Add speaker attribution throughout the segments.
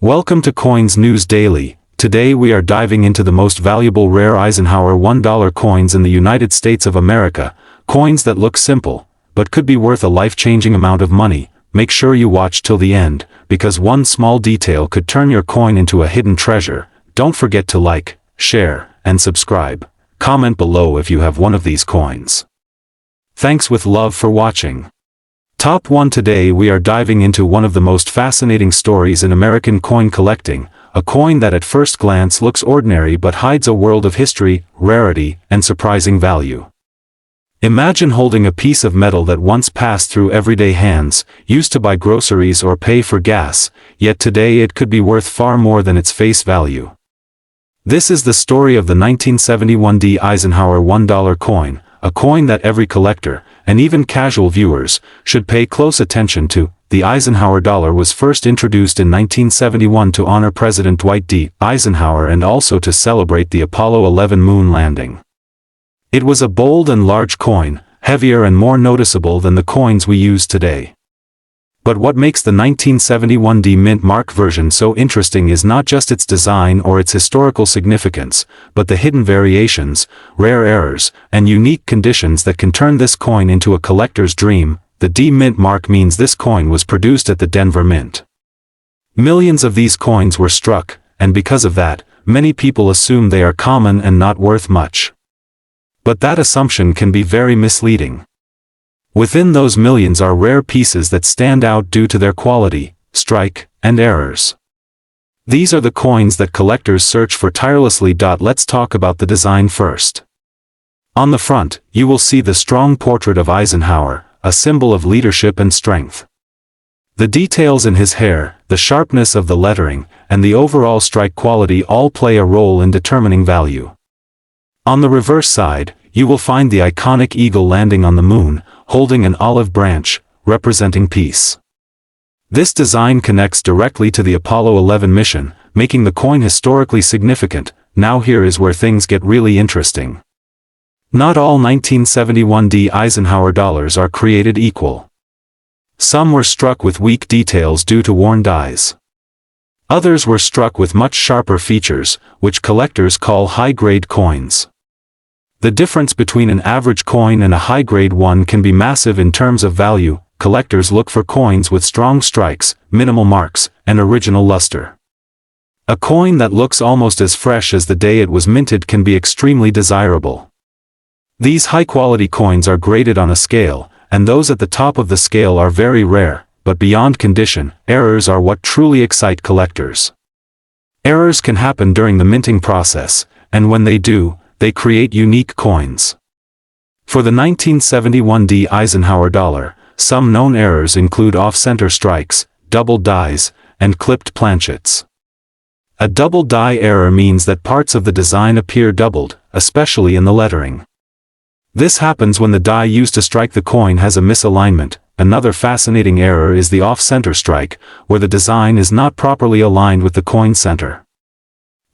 Speaker 1: Welcome to Coins News Daily. Today we are diving into the most valuable rare Eisenhower $1 coins in the United States of America, coins that look simple, but could be worth a life-changing amount of money. Make sure you watch till the end, because one small detail could turn your coin into a hidden treasure. Don't forget to like, share, and subscribe. Comment below if you have one of these coins. Thanks with love for watching. Top 1. Today we are diving into one of the most fascinating stories in American coin collecting, a coin that at first glance looks ordinary but hides a world of history, rarity, and surprising value. Imagine holding a piece of metal that once passed through everyday hands, used to buy groceries or pay for gas, yet today it could be worth far more than its face value. This is the story of the 1971 D Eisenhower $1 coin, a coin that every collector, and even casual viewers, should pay close attention to. The Eisenhower dollar was first introduced in 1971 to honor President Dwight D. Eisenhower and also to celebrate the Apollo 11 moon landing. It was a bold and large coin, heavier and more noticeable than the coins we use today. But what makes the 1971 D mint mark version so interesting is not just its design or its historical significance, but the hidden variations, rare errors, and unique conditions that can turn this coin into a collector's dream. The D mint mark means this coin was produced at the Denver Mint. Millions of these coins were struck, and because of that, many people assume they are common and not worth much. But that assumption can be very misleading. Within those millions are rare pieces that stand out due to their quality, strike, and errors. These are the coins that collectors search for tirelessly. Let's talk about the design first. On the front, you will see the strong portrait of Eisenhower, a symbol of leadership and strength. The details in his hair, the sharpness of the lettering, and the overall strike quality all play a role in determining value. On the reverse side, you will find the iconic eagle landing on the moon, holding an olive branch, representing peace. This design connects directly to the Apollo 11 mission, making the coin historically significant. Now here is where things get really interesting. Not all 1971 D Eisenhower dollars are created equal. Some were struck with weak details due to worn dies. Others were struck with much sharper features, which collectors call high-grade coins. The difference between an average coin and a high-grade one can be massive in terms of value. Collectors look for coins with strong strikes, minimal marks, and original luster. A coin that looks almost as fresh as the day it was minted can be extremely desirable. These high-quality coins are graded on a scale, and those at the top of the scale are very rare, but beyond condition, errors are what truly excite collectors. Errors can happen during the minting process, and when they do, they create unique coins. For the 1971 D Eisenhower dollar, some known errors include off-center strikes, double dies, and clipped planchets. A double die error means that parts of the design appear doubled, especially in the lettering. This happens when the die used to strike the coin has a misalignment. Another fascinating error is the off-center strike, where the design is not properly aligned with the coin center.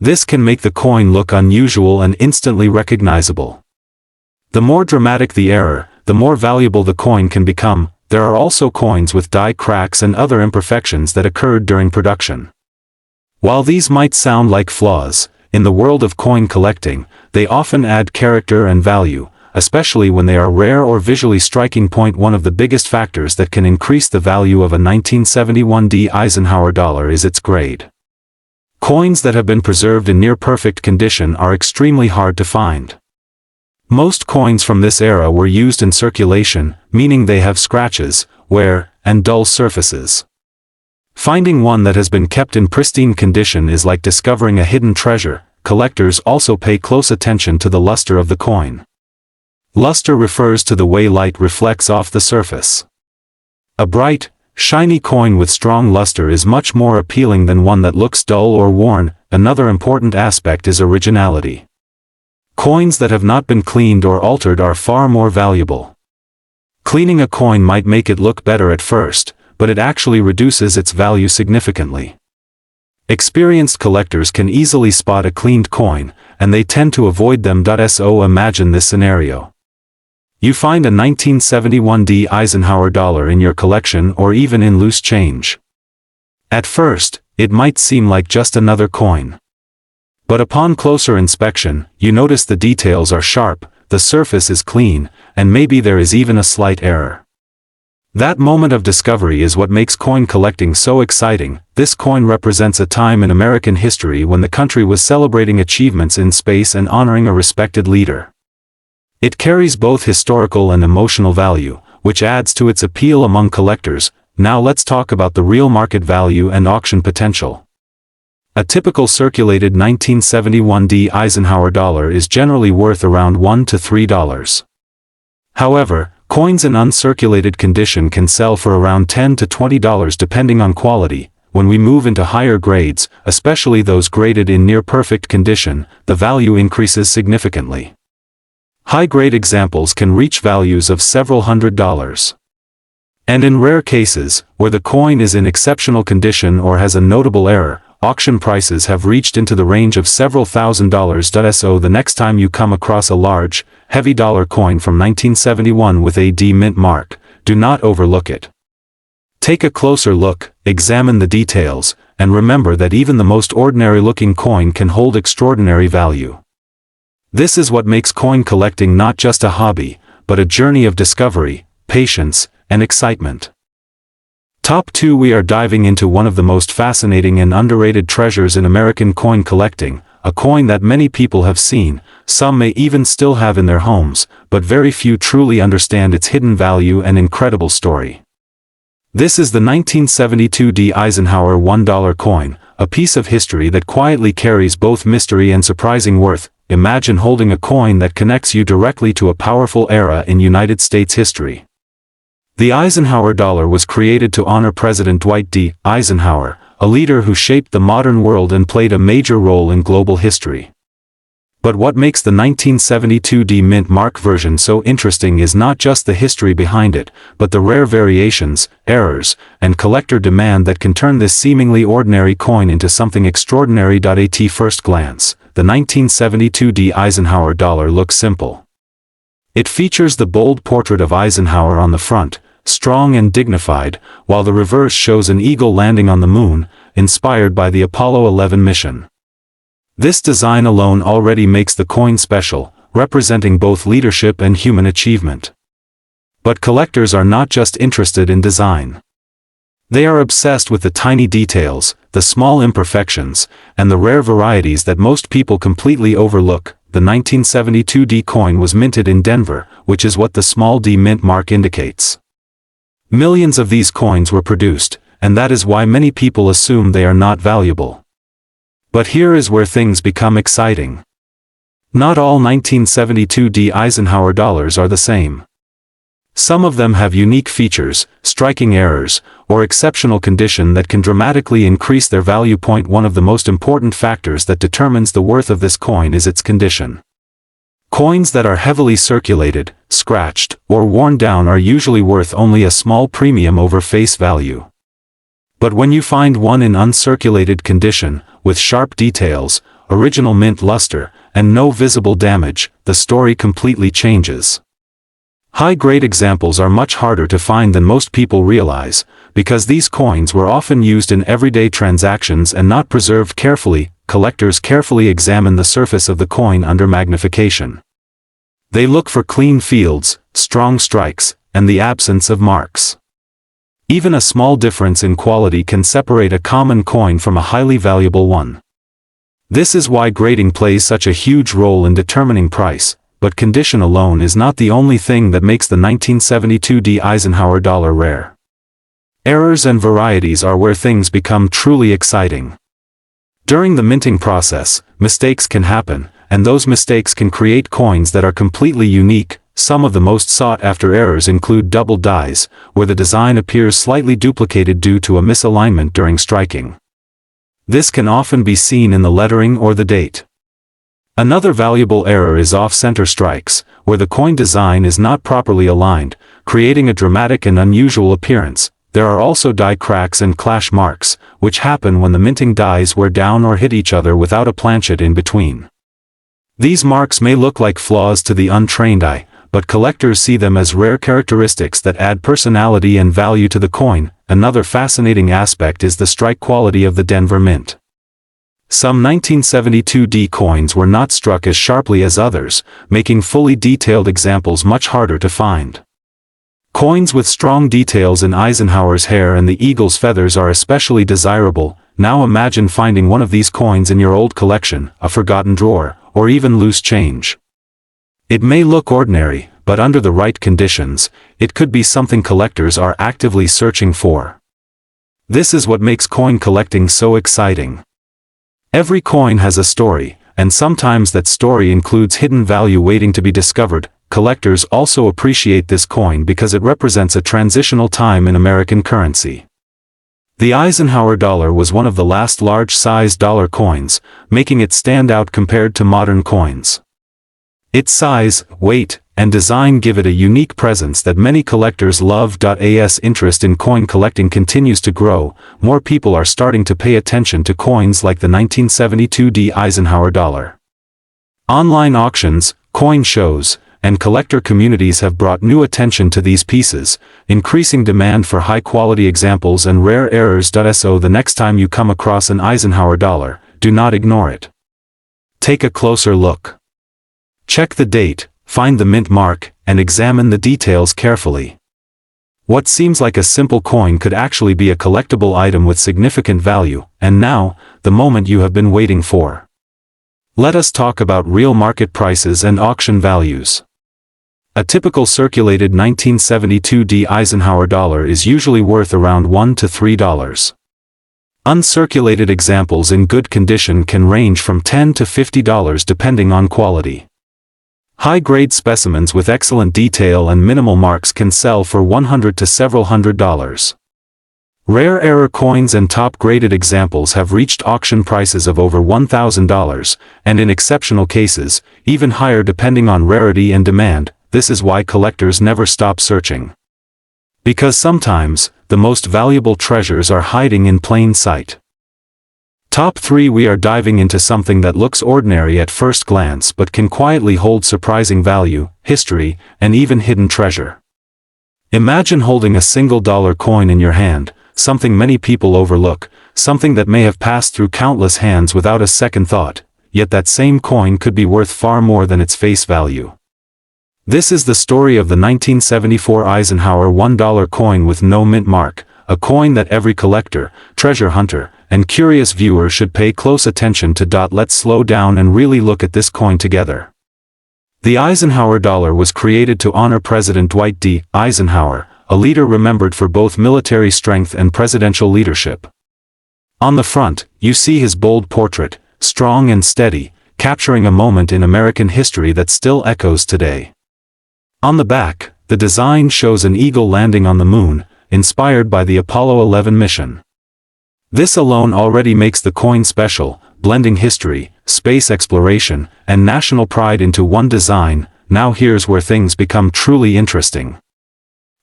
Speaker 1: This can make the coin look unusual and instantly recognizable. The more dramatic the error, the more valuable the coin can become. There are also coins with die cracks and other imperfections that occurred during production. While these might sound like flaws, in the world of coin collecting, they often add character and value, especially when they are rare or visually striking. One of the biggest factors that can increase the value of a 1971 D Eisenhower dollar is its grade. Coins that have been preserved in near-perfect condition are extremely hard to find. Most coins from this era were used in circulation, meaning they have scratches, wear, and dull surfaces. Finding one that has been kept in pristine condition is like discovering a hidden treasure. Collectors also pay close attention to the luster of the coin. Luster refers to the way light reflects off the surface. A bright, shiny coin with strong luster is much more appealing than one that looks dull or worn. Another important aspect is originality. Coins that have not been cleaned or altered are far more valuable. Cleaning a coin might make it look better at first, but it actually reduces its value significantly. Experienced collectors can easily spot a cleaned coin, and they tend to avoid them. So imagine this scenario. You find a 1971 D Eisenhower dollar in your collection or even in loose change. At first, it might seem like just another coin. But upon closer inspection, you notice the details are sharp, the surface is clean, and maybe there is even a slight error. That moment of discovery is what makes coin collecting so exciting. This coin represents a time in American history when the country was celebrating achievements in space and honoring a respected leader. It carries both historical and emotional value, which adds to its appeal among collectors. Now let's talk about the real market value and auction potential. A typical circulated 1971 D Eisenhower dollar is generally worth around $1 to $3. However, coins in uncirculated condition can sell for around $10 to $20 depending on quality. When we move into higher grades, especially those graded in near-perfect condition, the value increases significantly. High-grade examples can reach values of several $100s. And in rare cases, where the coin is in exceptional condition or has a notable error, auction prices have reached into the range of several $1,000s. So the next time you come across a large, heavy dollar coin from 1971 with a D mint mark, do not overlook it. Take a closer look, examine the details, and remember that even the most ordinary-looking coin can hold extraordinary value. This is what makes coin collecting not just a hobby, but a journey of discovery, patience, and excitement. Top 2. We are diving into one of the most fascinating and underrated treasures in American coin collecting, a coin that many people have seen, some may even still have in their homes, but very few truly understand its hidden value and incredible story. This is the 1972 D Eisenhower $1 coin, a piece of history that quietly carries both mystery and surprising worth. Imagine holding a coin that connects you directly to a powerful era in United States history. The Eisenhower dollar was created to honor President Dwight D. Eisenhower, a leader who shaped the modern world and played a major role in global history. But what makes the 1972 D mint mark version so interesting is not just the history behind it, but the rare variations, errors, and collector demand that can turn this seemingly ordinary coin into something extraordinary. At first glance, the 1972 D Eisenhower dollar looks simple. It features the bold portrait of Eisenhower on the front, strong and dignified, while the reverse shows an eagle landing on the moon, inspired by the Apollo 11 mission. This design alone already makes the coin special, representing both leadership and human achievement. But collectors are not just interested in design. They are obsessed with the tiny details, the small imperfections, and the rare varieties that most people completely overlook. The 1972 D coin was minted in Denver, which is what the small d mint mark indicates. Millions of these coins were produced, and that is why many people assume they are not valuable. But here is where things become exciting. Not all 1972 D Eisenhower dollars are the same. Some of them have unique features, striking errors, or exceptional condition that can dramatically increase their value. One of the most important factors that determines the worth of this coin is its condition. Coins that are heavily circulated, scratched, or worn down are usually worth only a small premium over face value. But when you find one in uncirculated condition, with sharp details, original mint luster, and no visible damage, the story completely changes. High-grade examples are much harder to find than most people realize, because these coins were often used in everyday transactions and not preserved carefully. Collectors carefully examine the surface of the coin under magnification. They look for clean fields, strong strikes, and the absence of marks. Even a small difference in quality can separate a common coin from a highly valuable one. This is why grading plays such a huge role in determining price, but condition alone is not the only thing that makes the 1972 D Eisenhower dollar rare. Errors and varieties are where things become truly exciting. During the minting process, mistakes can happen, and those mistakes can create coins that are completely unique. Some of the most sought-after errors include double dies, where the design appears slightly duplicated due to a misalignment during striking. This can often be seen in the lettering or the date. Another valuable error is off-center strikes, where the coin design is not properly aligned, creating a dramatic and unusual appearance. There are also die cracks and clash marks, which happen when the minting dies wear down or hit each other without a planchet in between. These marks may look like flaws to the untrained eye, but collectors see them as rare characteristics that add personality and value to the coin. Another fascinating aspect is the strike quality of the Denver Mint. Some 1972 D coins were not struck as sharply as others, making fully detailed examples much harder to find. Coins with strong details in Eisenhower's hair and the eagle's feathers are especially desirable. Now imagine finding one of these coins in your old collection, a forgotten drawer, or even loose change. It may look ordinary, but under the right conditions, it could be something collectors are actively searching for. This is what makes coin collecting so exciting. Every coin has a story, and sometimes that story includes hidden value waiting to be discovered. Collectors also appreciate this coin because it represents a transitional time in American currency. The Eisenhower dollar was one of the last large-sized dollar coins, making it stand out compared to modern coins. Its size, weight, and design give it a unique presence that many collectors love. As interest in coin collecting continues to grow, more people are starting to pay attention to coins like the 1972 D Eisenhower dollar. Online auctions, coin shows, and collector communities have brought new attention to these pieces, increasing demand for high-quality examples and rare errors. So the next time you come across an Eisenhower dollar, do not ignore it. Take a closer look. Check the date, find the mint mark, and examine the details carefully. What seems like a simple coin could actually be a collectible item with significant value, and now, the moment you have been waiting for. Let us talk about real market prices and auction values. A typical circulated 1972 D Eisenhower dollar is usually worth around $1 to $3. Uncirculated examples in good condition can range from $10 to $50 depending on quality. High-grade specimens with excellent detail and minimal marks can sell for $100 to several $100s. Rare error coins and top-graded examples have reached auction prices of over $1,000, and in exceptional cases, even higher depending on rarity and demand. This is why collectors never stop searching. Because sometimes, the most valuable treasures are hiding in plain sight. Top 3. We are diving into something that looks ordinary at first glance but can quietly hold surprising value, history, and even hidden treasure. Imagine holding a single dollar coin in your hand, something many people overlook, something that may have passed through countless hands without a second thought, yet that same coin could be worth far more than its face value. This is the story of the 1974 Eisenhower $1 coin with no mint mark, a coin that every collector, treasure hunter, and curious viewer should pay close attention to. Let's slow down and really look at this coin together. The Eisenhower dollar was created to honor President Dwight D. Eisenhower, a leader remembered for both military strength and presidential leadership. On the front, you see his bold portrait, strong and steady, capturing a moment in American history that still echoes today. On the back, the design shows an eagle landing on the moon, inspired by the Apollo 11 mission. This alone already makes the coin special, blending history, space exploration, and national pride into one design. Now here's where things become truly interesting.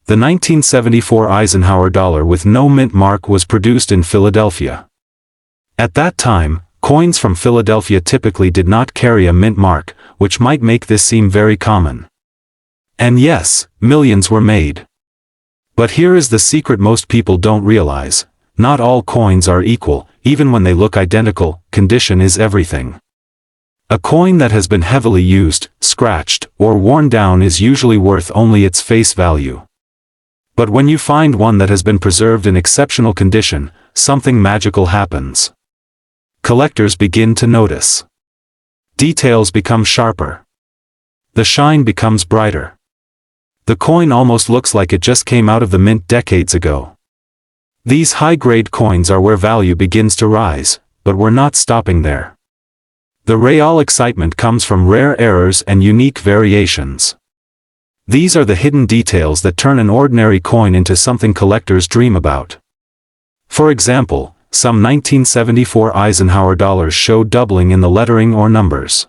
Speaker 1: The 1974 Eisenhower dollar with no mint mark was produced in Philadelphia. At that time, coins from Philadelphia typically did not carry a mint mark, which might make this seem very common. And yes, millions were made. But here is the secret most people don't realize. Not all coins are equal, even when they look identical. Condition is everything. A coin that has been heavily used, scratched, or worn down is usually worth only its face value. But when you find one that has been preserved in exceptional condition, something magical happens. Collectors begin to notice. Details become sharper. The shine becomes brighter. The coin almost looks like it just came out of the mint decades ago. These high-grade coins are where value begins to rise, but we're not stopping there. The real excitement comes from rare errors and unique variations. These are the hidden details that turn an ordinary coin into something collectors dream about. For example, some 1974 Eisenhower dollars show doubling in the lettering or numbers.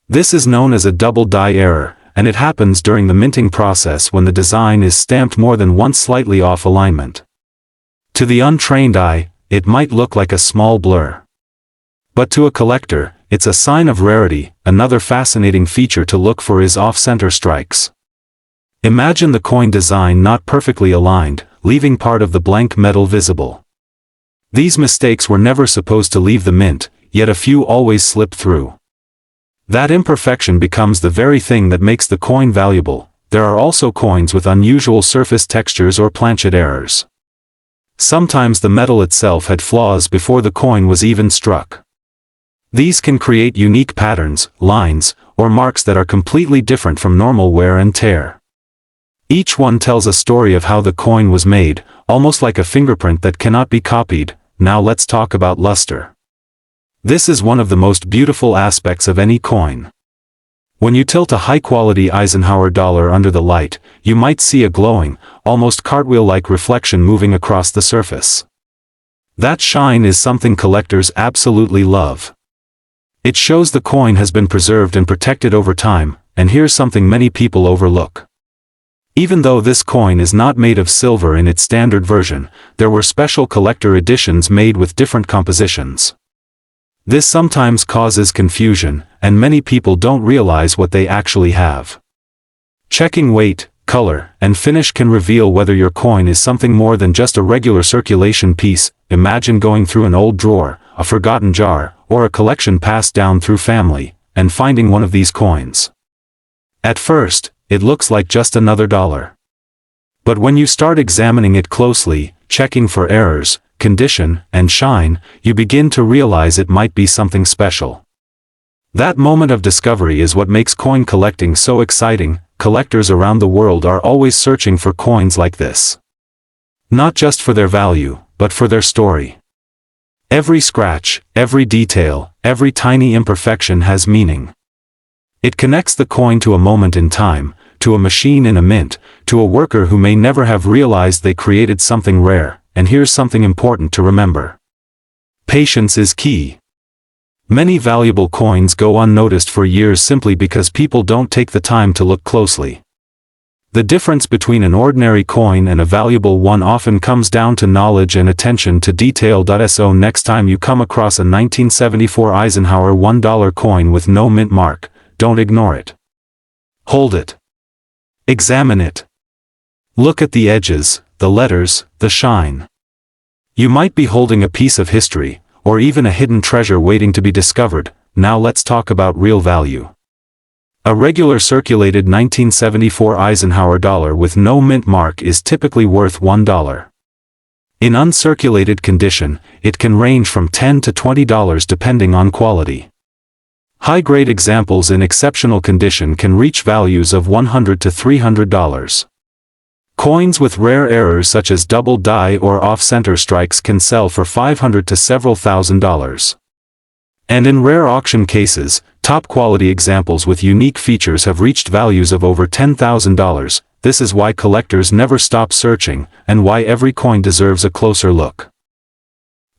Speaker 1: This is known as a double die error, and it happens during the minting process when the design is stamped more than once slightly off alignment. To the untrained eye, it might look like a small blur. But to a collector, it's a sign of rarity. Another fascinating feature to look for is off-center strikes. Imagine the coin design not perfectly aligned, leaving part of the blank metal visible. These mistakes were never supposed to leave the mint, yet a few always slip through. That imperfection becomes the very thing that makes the coin valuable. There are also coins with unusual surface textures or planchet errors. Sometimes the metal itself had flaws before the coin was even struck. These can create unique patterns, lines, or marks that are completely different from normal wear and tear. Each one tells a story of how the coin was made, almost like a fingerprint that cannot be copied. Now let's talk about luster. This is one of the most beautiful aspects of any coin. When you tilt a high-quality Eisenhower dollar under the light, you might see a glowing, almost cartwheel-like reflection moving across the surface. That shine is something collectors absolutely love. It shows the coin has been preserved and protected over time, and here's something many people overlook. Even though this coin is not made of silver in its standard version, there were special collector editions made with different compositions. This sometimes causes confusion, and many people don't realize what they actually have. Checking weight, color, and finish can reveal whether your coin is something more than just a regular circulation piece. Imagine going through an old drawer, a forgotten jar, or a collection passed down through family, and finding one of these coins. At first, it looks like just another dollar. But when you start examining it closely, checking for errors, condition, and shine, you begin to realize it might be something special. That moment of discovery is what makes coin collecting so exciting. Collectors around the world are always searching for coins like this. Not just for their value, but for their story. Every scratch, every detail, every tiny imperfection has meaning. It connects the coin to a moment in time, to a machine in a mint, to a worker who may never have realized they created something rare. And here's something important to remember. Patience is key. Many valuable coins go unnoticed for years simply because people don't take the time to look closely. The difference between an ordinary coin and a valuable one often comes down to knowledge and attention to detail. So next time you come across a 1974 Eisenhower $1 coin with no mint mark, don't ignore it. Hold it. Examine it. Look at the edges, the letters, the shine. You might be holding a piece of history, or even a hidden treasure waiting to be discovered. Now let's talk about real value. A regular circulated 1974 Eisenhower dollar with no mint mark is typically worth $1. In uncirculated condition, it can range from $10 to $20 depending on quality. High-grade examples in exceptional condition can reach values of $100 to $300. Coins with rare errors such as double die or off-center strikes can sell for $500 to several $1,000s. And in rare auction cases, top-quality examples with unique features have reached values of over $10,000. This is why collectors never stop searching, and why every coin deserves a closer look.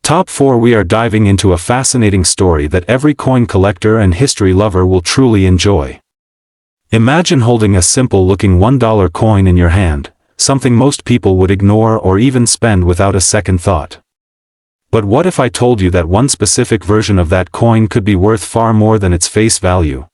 Speaker 1: Top 4. We are diving into a fascinating story that every coin collector and history lover will truly enjoy. Imagine holding a simple-looking $1 coin in your hand, something most people would ignore or even spend without a second thought. But what if I told you that one specific version of that coin could be worth far more than its face value?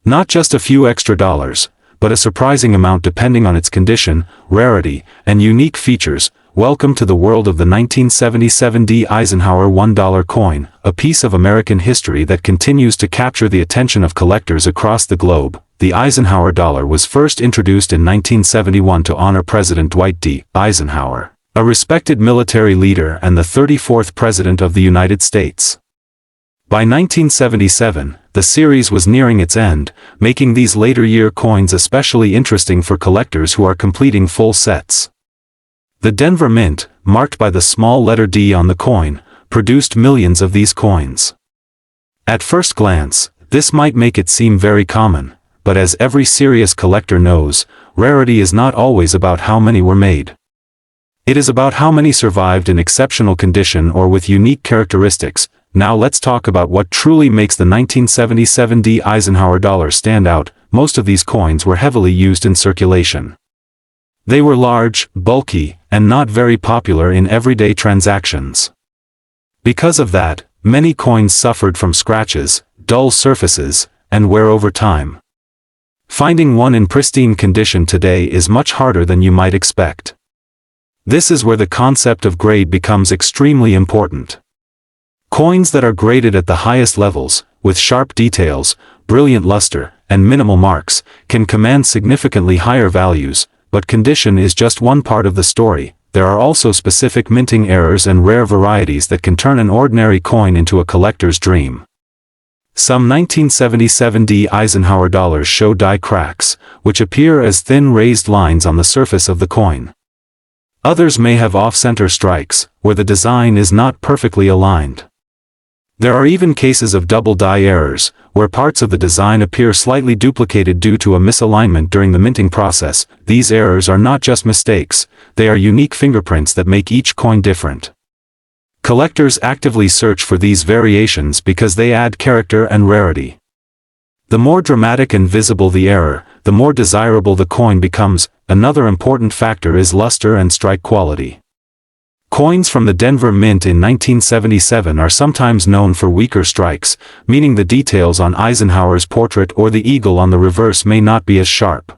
Speaker 1: Not just a few extra dollars, but a surprising amount depending on its condition, rarity, and unique features. Welcome to the world of the 1977 D. Eisenhower $1 coin, a piece of American history that continues to capture the attention of collectors across the globe. The Eisenhower dollar was first introduced in 1971 to honor President Dwight D. Eisenhower, a respected military leader and the 34th President of the United States. By 1977, the series was nearing its end, making these later-year coins especially interesting for collectors who are completing full sets. The Denver Mint, marked by the small letter D on the coin, produced millions of these coins. At first glance, this might make it seem very common, but as every serious collector knows, rarity is not always about how many were made. It is about how many survived in exceptional condition or with unique characteristics. Now let's talk about what truly makes the 1977 D. Eisenhower dollar stand out. Most of these coins were heavily used in circulation. They were large, bulky, and not very popular in everyday transactions. Because of that, Many coins suffered from scratches, dull surfaces, and wear over time. Finding one in pristine condition today is much harder than you might expect. This is where the concept of grade becomes extremely important. Coins that are graded at the highest levels, with sharp details, brilliant luster, and minimal marks, can command significantly higher values, but condition is just one part of the story. There are also specific minting errors and rare varieties that can turn an ordinary coin into a collector's dream. Some 1977 D Eisenhower dollars show die cracks, which appear as thin raised lines on the surface of the coin. Others may have off-center strikes, where the design is not perfectly aligned. There are even cases of double die errors, where parts of the design appear slightly duplicated due to a misalignment during the minting process. These errors are not just mistakes, they are unique fingerprints that make each coin different. Collectors actively search for these variations because they add character and rarity. The more dramatic and visible the error, the more desirable the coin becomes. Another important factor is luster and strike quality. Coins from the Denver Mint in 1977 are sometimes known for weaker strikes, meaning the details on Eisenhower's portrait or the eagle on the reverse may not be as sharp.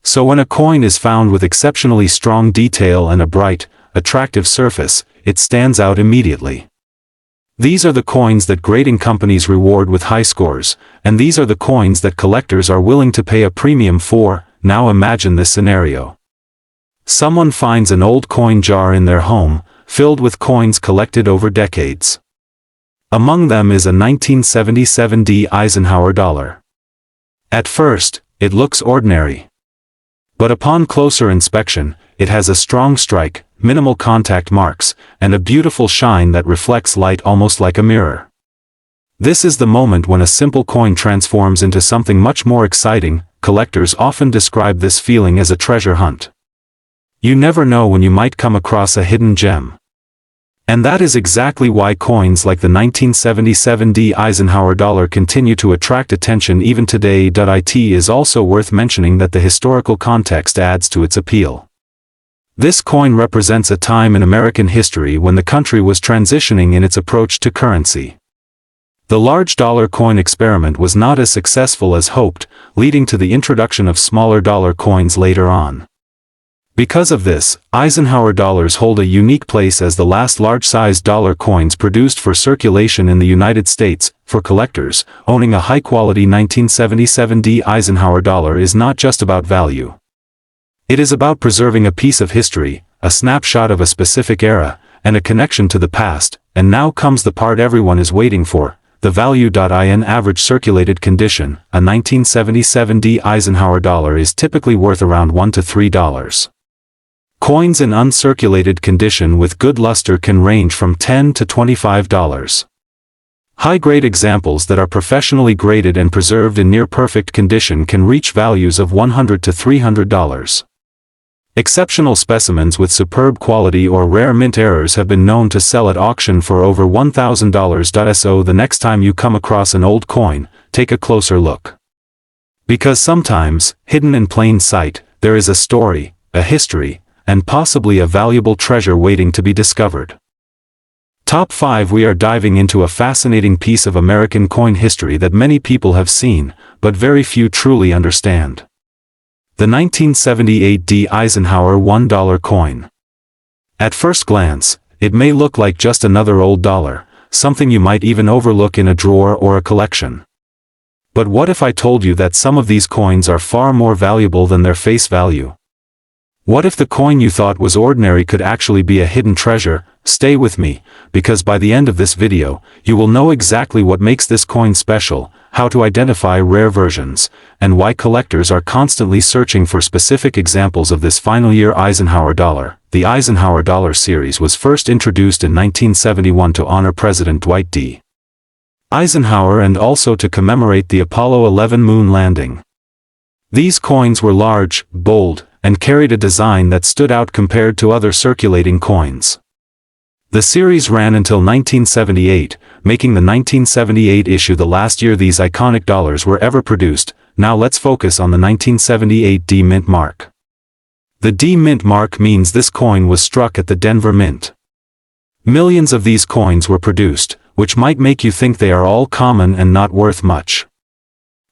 Speaker 1: So when a coin is found with exceptionally strong detail and a bright, attractive surface, it stands out immediately. These are the coins that grading companies reward with high scores, and these are the coins that collectors are willing to pay a premium for. Now imagine this scenario. Someone finds an old coin jar in their home, filled with coins collected over decades. Among them is a 1977 D Eisenhower dollar. At first, it looks ordinary. But upon closer inspection, it has a strong strike, minimal contact marks, and a beautiful shine that reflects light almost like a mirror. This is the moment when a simple coin transforms into something much more exciting. Collectors often describe this feeling as a treasure hunt. You never know when you might come across a hidden gem. And that is exactly why coins like the 1977 D Eisenhower dollar continue to attract attention even today. It is also worth mentioning that the historical context adds to its appeal. This coin represents a time in American history when the country was transitioning in its approach to currency. The large dollar coin experiment was not as successful as hoped, leading to the introduction of smaller dollar coins later on. Because of this, Eisenhower dollars hold a unique place as the last large-sized dollar coins produced for circulation in the United States. For collectors, owning a high-quality 1977 D Eisenhower dollar is not just about value. It is about preserving a piece of history, a snapshot of a specific era, and a connection to the past. And now comes the part everyone is waiting for, the value. In average circulated condition, a 1977 D Eisenhower dollar is typically worth around $1 to $3. Coins in uncirculated condition with good luster can range from $10 to $25. High-grade examples that are professionally graded and preserved in near-perfect condition can reach values of $100 to $300. Exceptional specimens with superb quality or rare mint errors have been known to sell at auction for over $1,000. So the next time you come across an old coin, take a closer look. Because sometimes, hidden in plain sight, there is a story, a history, and possibly a valuable treasure waiting to be discovered. Top 5. We are diving into a fascinating piece of American coin history that many people have seen, but very few truly understand. The 1978 D Eisenhower $1 coin. At first glance, it may look like just another old dollar, something you might even overlook in a drawer or a collection. But what if I told you that some of these coins are far more valuable than their face value? What if the coin you thought was ordinary could actually be a hidden treasure? Stay with me, because by the end of this video, you will know exactly what makes this coin special, how to identify rare versions, and why collectors are constantly searching for specific examples of this final year Eisenhower dollar. The Eisenhower dollar series was first introduced in 1971 to honor President Dwight D. Eisenhower and also to commemorate the Apollo 11 moon landing. These coins were large, bold, and carried a design that stood out compared to other circulating coins. The series ran until 1978, making the 1978 issue the last year these iconic dollars were ever produced. Now let's focus on the 1978 D Mint mark. The D Mint mark means this coin was struck at the Denver Mint. Millions of these coins were produced, which might make you think they are all common and not worth much.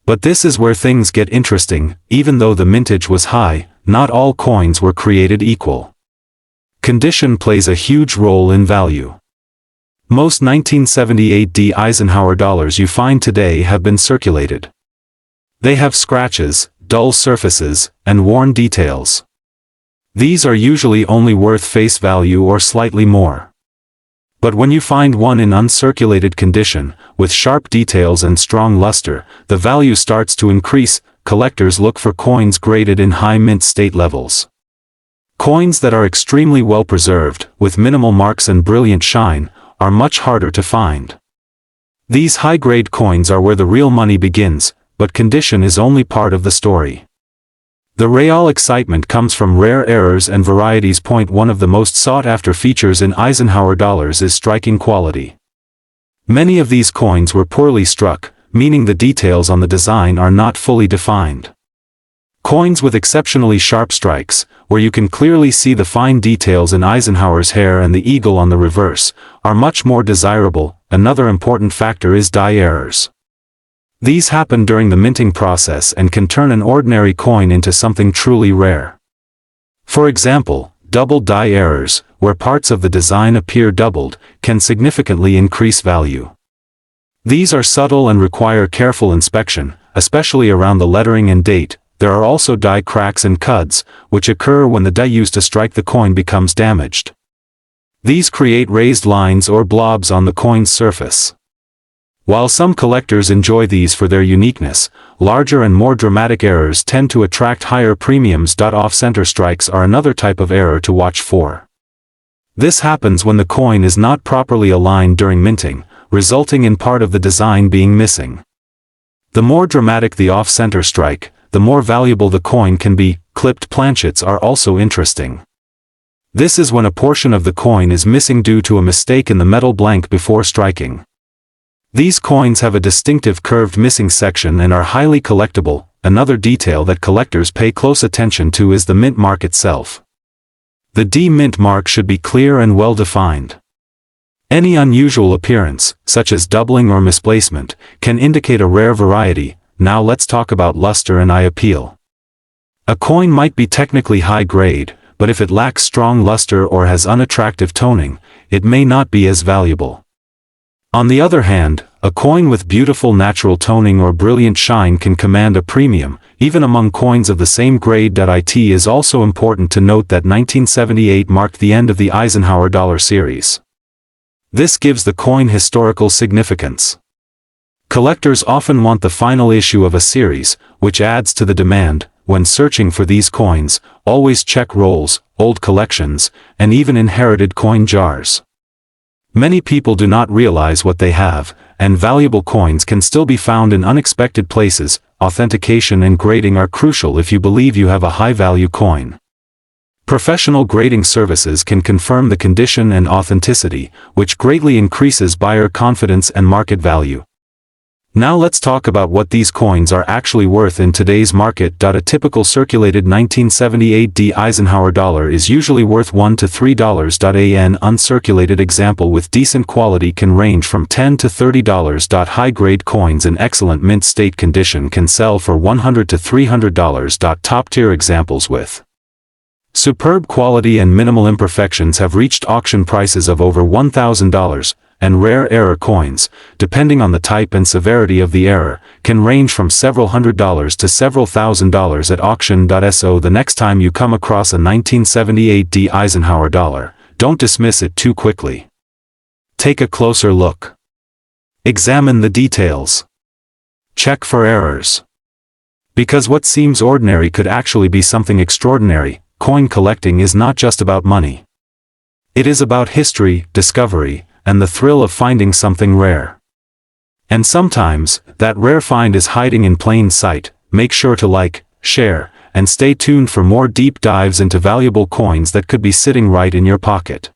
Speaker 1: But this is where things get interesting. Even though the mintage was high, not all coins were created equal. Condition plays a huge role in value. Most 1978 D Eisenhower dollars you find today have been circulated. They have scratches, dull surfaces, and worn details. These are usually only worth face value or slightly more. But when you find one in uncirculated condition, with sharp details and strong luster, the value starts to increase. Collectors look for coins graded in high mint state levels. Coins that are extremely well preserved, with minimal marks and brilliant shine, are much harder to find. These high-grade coins are where the real money begins, but condition is only part of the story. The real excitement comes from rare errors and varieties. One of the most sought-after features in Eisenhower dollars is striking quality. Many of these coins were poorly struck, meaning the details on the design are not fully defined. Coins with exceptionally sharp strikes, where you can clearly see the fine details in Eisenhower's hair and the eagle on the reverse, are much more desirable. Another important factor is die errors. These happen during the minting process and can turn an ordinary coin into something truly rare. For example, double die errors, where parts of the design appear doubled, can significantly increase value. These are subtle and require careful inspection, especially around the lettering and date. There are also die cracks and cuts, which occur when the die used to strike the coin becomes damaged. These create raised lines or blobs on the coin's surface. While some collectors enjoy these for their uniqueness, larger and more dramatic errors tend to attract higher premiums. Off-center strikes are another type of error to watch for. This happens when the coin is not properly aligned during minting, resulting in part of the design being missing. The more dramatic the off-center strike, the more valuable the coin can be. Clipped planchets are also interesting. This is when a portion of the coin is missing due to a mistake in the metal blank before striking. These coins have a distinctive curved missing section and are highly collectible. Another detail that collectors pay close attention to is the mint mark itself. The D mint mark should be clear and well defined. Any unusual appearance, such as doubling or misplacement, can indicate a rare variety. Now let's talk about luster and eye appeal. A coin might be technically high grade, but if it lacks strong luster or has unattractive toning, it may not be as valuable. On the other hand, a coin with beautiful natural toning or brilliant shine can command a premium, even among coins of the same grade. It is also important to note that 1978 marked the end of the Eisenhower dollar series. This gives the coin historical significance. Collectors often want the final issue of a series, which adds to the demand. When searching for these coins, always check rolls, old collections, and even inherited coin jars. Many people do not realize what they have, and valuable coins can still be found in unexpected places. Authentication and grading are crucial if you believe you have a high-value coin. Professional grading services can confirm the condition and authenticity, which greatly increases buyer confidence and market value. Now let's talk about what these coins are actually worth in today's market. A typical circulated 1978 D Eisenhower dollar is usually worth $1 to $3. An uncirculated example with decent quality can range from $10 to $30. High-grade coins in excellent mint state condition can sell for $100 to $300. Top-tier examples with superb quality and minimal imperfections have reached auction prices of over $1,000. And rare error coins, depending on the type and severity of the error, can range from several $100s to several $1,000s at auction. So the next time you come across a 1978 D Eisenhower dollar, don't dismiss it too quickly. Take a closer look. Examine the details. Check for errors. Because what seems ordinary could actually be something extraordinary. Coin collecting is not just about money. It is about history, discovery, and the thrill of finding something rare. And sometimes, that rare find is hiding in plain sight. Make sure to like, share, and stay tuned for more deep dives into valuable coins that could be sitting right in your pocket.